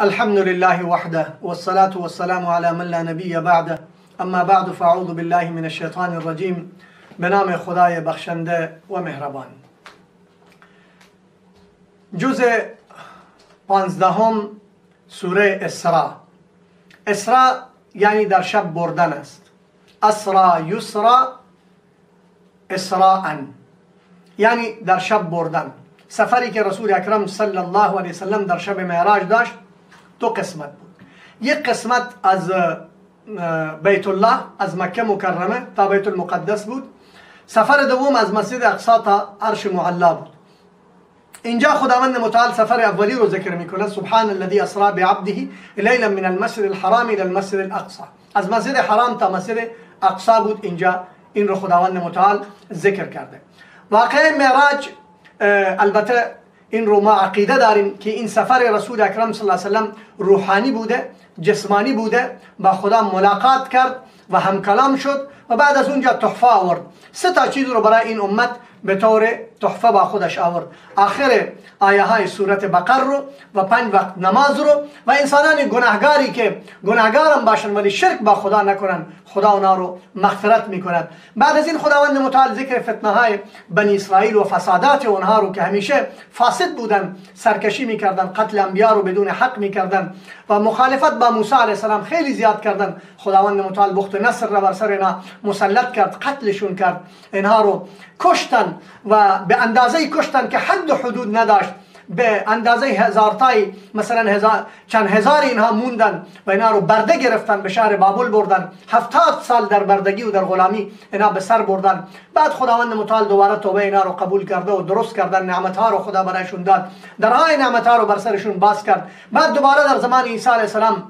الحمد لله وحده والصلاة والسلام على من لا نبي بعده اما بعد فاعوذ بالله من الشیطان الرجیم. به نام خدای بخشنده و مهربان. جزء 15 سوره اسراء. اسراء یعنی در شب بردن است. اسرا یسرا اسراء یعنی در شب بردن. سفری که رسول اکرم صلی الله علیه وسلم در شب معراج داشت دو قسمت بود. یک قسمت از بیت الله از مکه مکرمه تا بیت المقدس بود. سفر دوم از مسجد اقصی تا عرش معلا بود. اینجا خداوند متعال سفر اولی رو ذکر میکنه. سبحان الذي اسرا بعبده لیلا من المسجد الحرام الى المسجد الاقصى. از مسجد حرام تا مسجد اقصی بود. اینجا این رو خداوند متعال ذکر کرده. واقعه معراج البته این رو ما عقیده داریم که این سفر رسول اکرم صلی الله علیه وسلم روحانی بوده، جسمانی بوده، با خدا ملاقات کرد و هم کلام شد و بعد از اونجا تحفه آورد. سه تا چیز رو برای این امت به طور تحفه با خودش آورد. آخر آیه های سورت بقره رو و 5 وقت نماز رو و انسانان گناهگاری که گناهگارم باشن ولی شرک با خدا نکنن، خدا اونا رو مغفرت میکند. بعد از این خداوند متعال ذکر فتنه های بنی اسرائیل و فسادات اونها رو که همیشه فاسد بودن، سرکشی میکردن، قتل انبیا رو بدون حق میکردن و مخالفت با موسی علیه السلام خیلی زیاد کردن. خداوند متعال بخت نصر را بر سر اینا مسلط کرد، قتلشون کرد، اینها رو کشتن و به اندازه کشتن که حد و حدود نداشت. به اندازه هزارتای مثلا چند هزار اینها موندن و اینا رو برده گرفتن، به شهر بابل بردن. 70 سال در بردگی و در غلامی اینا به سر بردن. بعد خداوند متعال دوباره توبه اینا رو قبول کرده و درست کردن. نعمتها رو خدا برایشون داد، درهای نعمتها رو بر سرشون باز کرد. بعد دوباره در زمان عیسی علیه السلام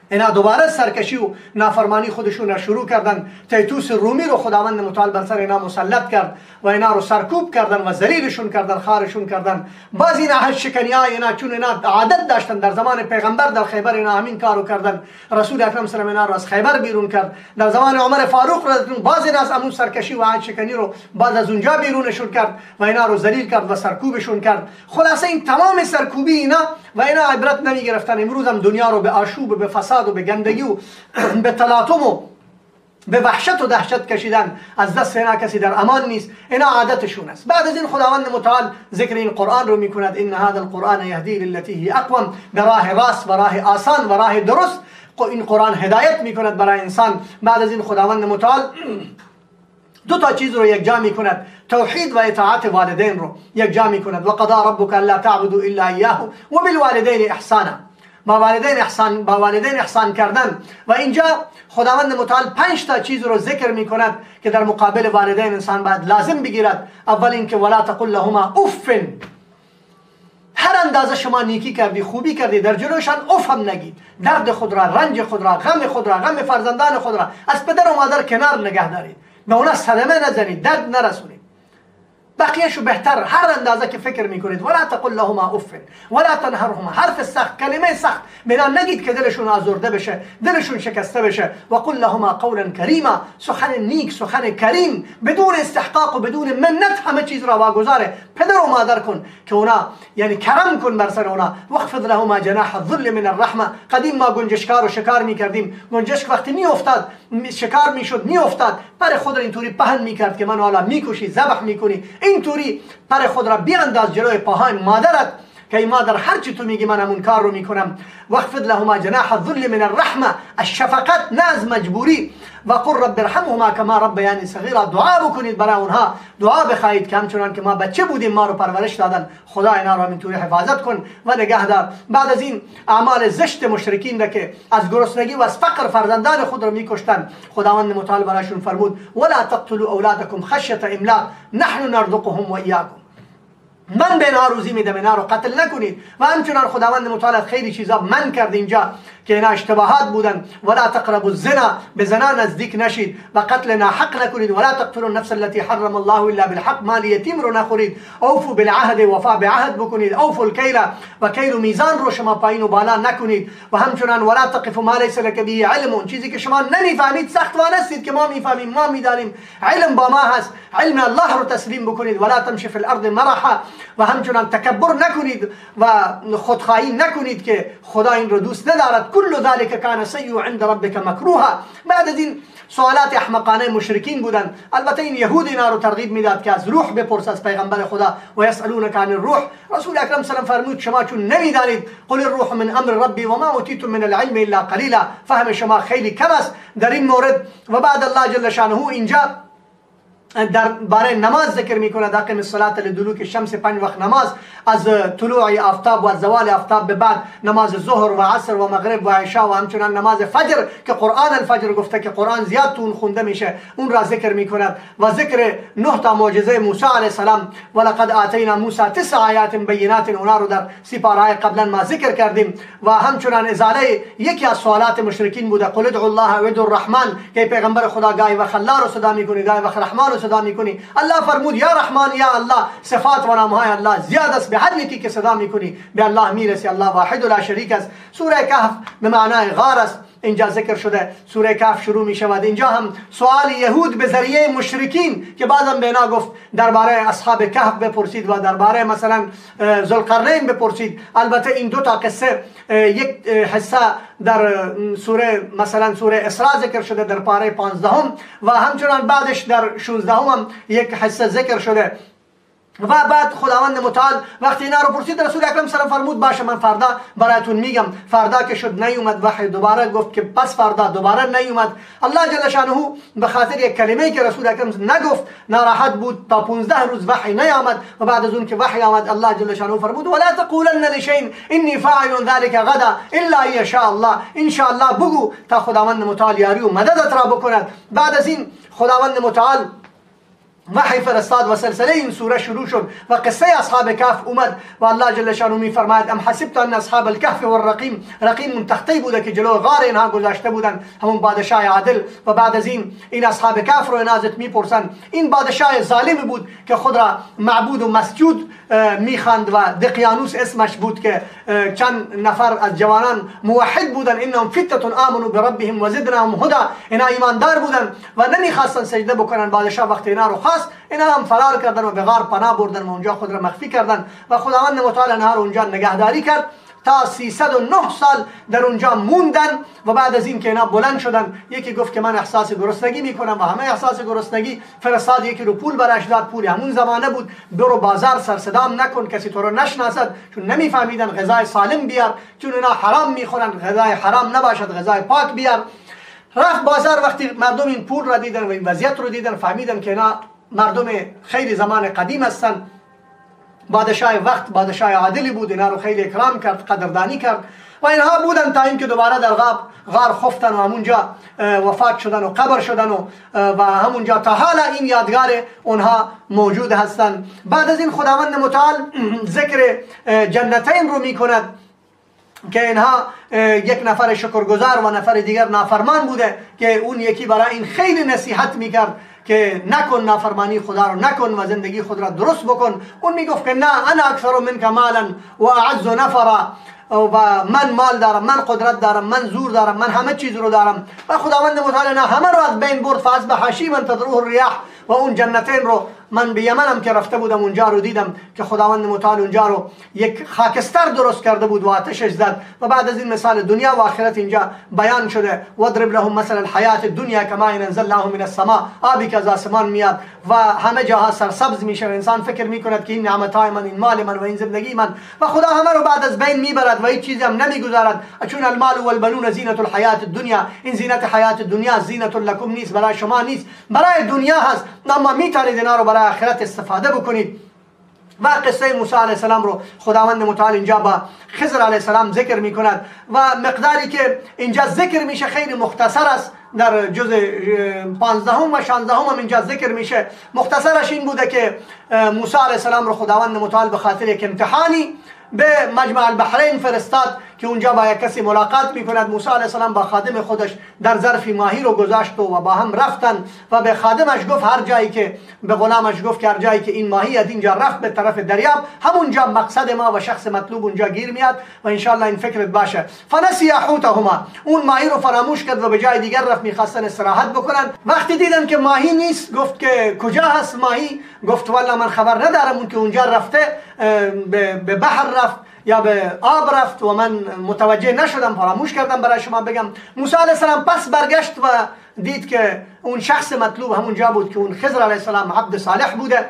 اینا دوباره سرکشی و نافرمانی خودشون را شروع کردن. تیتوس رومی رو خداوند متعال بر سر اینا مسلط کرد و اینا رو سرکوب کردن و ذلیلشون کردن، خارشون کردن. بعضی اینا حج شکنی های اینا چون اینا عادت داشتن در زمان پیغمبر در خیبر اینا همین کارو کردن. رسول اکرم صلی الله علیه و آله از خیبر بیرون کرد. در زمان عمر فاروق رضی الله عنه بعضی از همون سرکشی و حج شکنی رو بعد از اونجا بیرونشون کرد و اینا رو ذلیل کرد و سرکوبشون کرد. خلاصه این تمام سرکوبی اینا و اینا عبرت نمی گرفتن. امروز هم دنیا رو به آشوب و به فساد و به گندگی و به تلاطم و به وحشت و دهشت کشیدن. از دست اینا کسی در امان نیست. اینا عادتشون است. بعد از این خداوند متعال ذکر این قرآن رو میکند. ان هذا القرآن یهدی للتی هی اقوم. به راه راست و راه آسان و راه درست این قرآن هدایت میکند برای انسان. بعد از این خداوند متعال دو تا چیز رو یک جا میکند. توحید و اطاعت والدین رو یک جا میکند. و قضا ربک الا تعبدوا الا اياه و بالوالدین احسانا. با والدین احسان کردن. و اینجا خداوند متعال 5 تا چیز رو ذکر میکند که در مقابل والدین انسان باید لازم بگیرد. اول اینکه ولا تقل لهما اف. هر اندازه شما نیکی کردی، خوبی کردی، در جلوشان اف هم نگید. درد خود را، رنج خود را، غم خود را، غم فرزندان خود را از پدر و مادر کنار نگه دارید. به اونا صدمه نزنید، درد نرسونید. بقیه‌شو بهتر هر اندازه که فکر میکنید. ولا تقل لهما اف ولا تنهرهما. حرف سخت، کلمه سخت بنا نگید که دلشون آزرده بشه، دلشون شکسته بشه. و قل لهما قولا کریما. سخن نیک، سخن کریم، بدون استحقاق و بدون منت همه چیز را واگذار پدر و مادر کن که اونا یعنی کرم کن بر سر اونا. واخفض لهما جناح الذل من الرحمه. قدیم ما گنجشکار و شکار میکردیم. گنجشک وقتی میافتاد شکار میشد میافتاد پر خود را اینطوری پهن میکرد که من حالا میکشی، ذبح میکنی. اینطوری پر خود را بیانداز جلوی پاهای مادرت که ای مادر هر چی تو میگی من همون کار رو میکنم. واخفض لهما جناح الذل من الرحمه. الشفقت نه از مجبوری. و قل رب ارحمهما كما ربياني صغيرا. دعا بکنید برای اونها، دعا بخواهید که همچنان که ما بچه بودیم ما رو پرورش دادن. خدا اینا رو همینطوری حفاظت کن و نگه دار. بعد از این اعمال زشت مشرکین را که از گرسنگی و از فقر فرزندان خود را میکشتن، خداوند متعال برایشون فرمود ولا تقتلوا اولادکم خشیة املاق نحن نرزقهم وإياكم. من به اینا روزی میدم، اینا رو قتل نکنید. و همچنان خداوند متعال خیلی چیزا من کرد اینجا که اینا اشتباهات بودن. ولا تقربوا الزنا. به زنا نزدیک نشید و قتل ناحق نکنید. ولا تقتلوا النفس التي حرم الله الا بالحق. مال یتیم رو نخورید. اوفوا بالعهد. وفا به عهد بکنید. اوفوا الکیل. و کیل و میزان رو شما پایین و بالا نکنید. و همچنان ولا تقف ما ليس لك به علم. چیزی که شما نمیفهمید سخت وانستید که ما میفهمیم، ما میدانیم، علم با ما هست. علم الله رو تسلیم بکنید. ولا تمشي في الارض مرحا. و همچنان تکبر نکنید و خودخواهی نکنید که خدا این رو دوست ندارد. کل ذلك کان سیئ عند ربک مکروها. بعد از این سوالات احمقانه مشرکین بودن. البته این یهود اینا رو ترغیب میداد که از روح بپرس از پیغمبر خدا. و یسالونک عن الروح. رسول اکرم صلی الله علیه و فرمود شما چون نمیدانید قل الروح من امر ربی و ما اوتیتم من العلم الا قلیلا. فهم شما خیلی کم است در این مورد. و بعد الله جل شانه اینجا در باره نماز ذکر میکنه. اقیم الصلاة لدلوک الشمس، 5 وقت نماز، از طلوع آفتاب و از زوال آفتاب به بعد نماز ظهر و عصر و مغرب و عشاء و همچنان نماز فجر که قرآن الفجر گفته که قرآن زیاد تو اون خونده میشه، اون را ذکر میکند. و ذکر 9 تا معجزه موسی علیه السلام. ولقد آتینا موسی 9 آیات بینات، اونا رو در سپارهای قبلا ما ذکر کردیم. و همچنان ازاله یکی از سوالات مشرکین بوده قل ادعوا الله و ادعوا الرحمن، که پیغمبر خدا گاهی وقت الله رو صدا میکنه گاهی وقت رحمان رو صدا میکنی. الله فرمود یا رحمان یا الله، صفات و نامهای الله زیاد است، به هر یکی که صدا میکنی به الله میرسی. الله واحد و لا شریک است. سوره کهف به معنای غار است اینجا ذکر شده. سوره کهف شروع می شود. اینجا هم سوال یهود به ذریعه مشرکین که بعدم به اینا گفت درباره اصحاب کهف بپرسید و درباره مثلا ذوالقرنین بپرسید. البته این 2 تا قصه یک حصه در سوره مثلا سوره اسراء ذکر شده در پاره 15 و همچنان بعدش در 16 هم یک حصه ذکر شده. و بعد خداوند متعال وقتی اینا رو پرسید رسول اکرم صلی الله علیه و فرمود باشه من فردا براتون میگم. فردا که شد نیومد وحی، دوباره گفت که پس فردا، دوباره نیومد. الله جل شانه به خاطر یک کلمه که رسول اکرم نگفت ناراحت بود تا 15 روز وحی نیامد. و بعد از اون که وحی آمد الله جل شانه فرمود ولا تقولن لشیء انی فاعل ذلك غدا الا ان شاء الله. ان شاء الله بگو تا خداوند متعال یاری و مددت را بکند. بعد از این خداوند متعال وحی فرستاد و سلسله این سوره شروع شد و قصه اصحاب کهف اومد. و الله جل شانه می فرماید ام حسبت ان اصحاب الكهف والرقیم، رقیم اون تخته بوده که جلو غار اینها گذاشته بودن، همون پادشاه عادل. و بعد از این اصحاب کهف رو نازت میپرسن. این پادشاه ظالم بود که خود را معبود و مسجود میخواند و دقیانوس اسمش بود که چند نفر از جوانان موحد بودن. انهم فتنة آمنوا بربهم وزدناهم هدى، اینا ایماندار بودن و نمیخواستن سجده بکنن. پادشاه وقتی اینا رو اینا هم فرار کردن و به غار پناه بردن و اونجا خود را مخفی کردن و خداوند متعال اینها رو اونجا نگهداری کرد تا 309 سال در اونجا موندن. و بعد از این که اینا بلند شدن یکی گفت که من احساس گرسنگی میکنم و همه احساس گرسنگی فرستاد. یکی رو پول براش داد، پول همون زمانه بود، برو بازار سر صدام نکن کسی تو رو نشناسد، چون نمیفهمیدن غذای سالم بیار، چون اینا حرام میخورن، غذای حرام نباشد غذای پاک بیار. رفت بازار، وقتی مردم این پول را دیدن و این وضعیت رو دیدن فهمیدن که اینا مردم خیلی زمان قدیم هستن. پادشاه وقت پادشاه عادلی بود، اینا رو خیلی اکرام کرد، قدردانی کرد و اینها بودن تا اینکه دوباره در غار خفتن و همونجا وفات شدن و قبر شدن و همونجا تا حالا این یادگار اونها موجود هستند. بعد از این خداوند متعال ذکر جنتین رو میکند که اینها یک نفر شکرگزار و نفر دیگر نافرمان بوده که اون یکی برای این خیلی نصیحت میکرد که نکن نافرمانی خدا رو نکن و زندگی خود را درست بکن. اون میگفت که نه انا اکثر منک مالا و اعز نفرا، و من مال دارم، من قدرت دارم، من زور دارم، من همه چیز رو دارم. و خداوند متعال همه رو از بین برد. فاصبح حشیما تذروه الریاح. و اون جنتین رو من به یمنم که رفته بودم اونجا رو دیدم که خداوند متعال اونجا رو یک خاکستر درست کرده بود و آتشش زد. و بعد از این مثال دنیا و آخرت اینجا بیان شده. واضرب لهم مثل الحیات الدنیا کماء انزلناه من السماء، آبی که از آسمان میاد و همه جاها سرسبز میشه. انسان فکر میکند که این نعمتهای من، این مال من و این زندگی من، و خدا همه رو بعد از بین میبرد و هیچ چیزی هم نمیگذارد. چون المال والبنون زینت الحیات الدنیا، این زینت حیات دنیا، زینت لکم نیست، برای شما نیست، برای دنیا هست، اما میتونید اینا رو برای آخرت استفاده بکنید. و قصه موسی علیه السلام رو خداوند متعال اینجا با خضر علیه السلام ذکر میکند و مقداری که اینجا ذکر میشه خیلی مختصر است. در جزء 15 و 16 هم اینجا ذکر میشه. مختصرش این بوده که موسی علیه السلام رو خداوند متعال به خاطر یک امتحانی به مجمع البحرین فرستاد که اونجا با یک کسی ملاقات میکند. موسی علیه السلام با خادم خودش در ظرف ماهی رو گذاشت و با هم رفتن و به خادمش گفت هر جایی که به غلامش گفت که هر جایی که این ماهی از اینجا رفت به طرف دریاب، همونجا مقصد ما و شخص مطلوب اونجا گیر میاد و انشالله این فکرت باشه. فنسی حوتهما، اون ماهی رو فراموش کرد و به جای دیگر رفت، میخواستن استراحت بکنن. وقتی دیدن که ماهی نیست گفت که کجا هست ماهی؟ گفت والله من خبر ندارم، اون که اونجا رفته به بحر رفت یا به آب رفت و من متوجه نشدم، فراموش کردم برای شما بگم. موسی علیه السلام پس برگشت و دید که اون شخص مطلوب همونجا بود که اون خضر علیه السلام عبد صالح بوده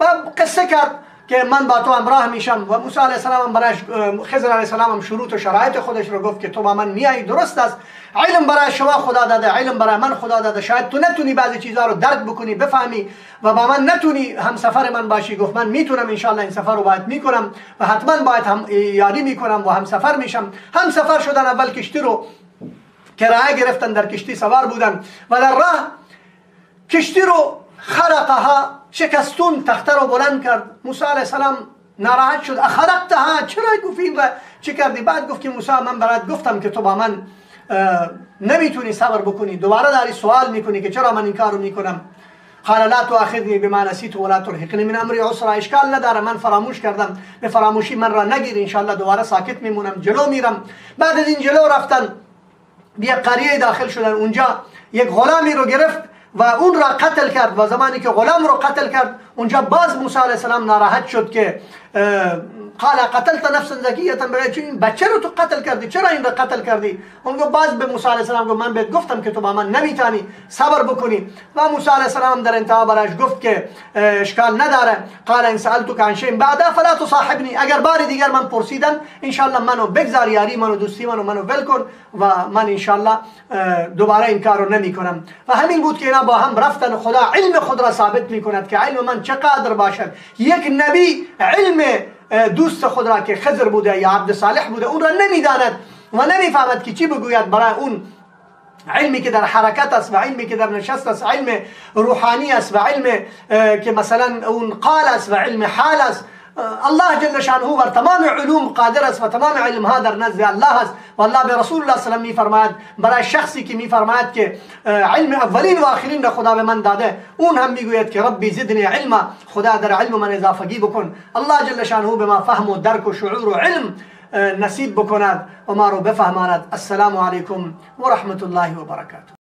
و قصه کرد که من با تو همراه میشم و موسی علیه السلام برایش، خضر علیه السلام هم شروط و شرایط خودش رو گفت که تو با من میایی، درست است، علم برای شما خدا داده، علم برای من خدا داده، شاید تو نتونی بعضی چیزها رو درک بکنی بفهمی و با من نتونی همسفر من باشی. گفت من میتونم انشالله این سفر رو باید میکنم و حتما باید هم یاری میکنم و همسفر میشم. همسفر شدن، اول کشتی رو کرایه گرفتن، در کشتی سوار بودن و در راه کشتی رو خرقها، شکستون، تخته رو بلند کرد. موسی علیه السلام ناراحت شد، اخرقتها، چرا گفتی و چه کردی؟ بعد گفت که موسی من برات گفتم که تو با من نمیتونی صبر بکنی، دوباره داری سوال میکنی که چرا من این کارو میکنم. قال لا تؤاخذنی بما نسیت ولا ترهقنی من امری عسرا، اشکال نداره، من فراموش کردم، به فراموشی من را نگیر، انشالله دوباره ساکت میمونم، جلو میرم. بعد از این جلو رفتن، یک قریه داخل شدن، اونجا یک غلامی رو گرفت و اون را قتل کرد و زمانی که غلام رو قتل کرد اونجا باز موسی علیه السلام ناراحت شد که قال قتلت نفسا زکیه، برای چی این بچه رو تو قتل کردی؟ چرا این رو قتل کردی؟ اون گفت باز به موسی علیه السلام گفت من بهت گفتم که تو با من نمیتونی صبر بکنی و موسی علیه السلام در انتها برایش گفت که اشکال نداره. قال ان سالتك عن شيء بعدا فلا تصاحبني، اگر بار دیگر من پرسیدم انشالله منو بگذار، یاری منو، دوستی منو ول کن و من انشالله دوباره این کارو نمیکنم. و همین بود که اینا با هم رفتن. خدا علم خود را ثابت میکند که علم من چقدر باشد. یک نبی علم دوست خود را که خضر بوده یا عبد صالح بوده اون را نمیداند و نمیفهمد که چی بگوید برای اون علمی که در حرکت است و علمی که در نشست است، علم روحانی است و علم که مثلا اون قال است و علم حال است. الله جل شانه بر تمام علوم قادر است و تمام علم ها در نزد الله است و الله به رسول الله صلی الله علیه و میفرماید برای شخصی که میفرماید که علم اولین و آخرین را خدا به من داده، اون هم میگوید که ربی زدنی علما، خدا در علم من اضافگی بکن. الله جل شانه به ما فهم و درک و شعور و علم نصیب بکند و ما رو بفهماند. السلام علیکم و رحمت الله و برکاته.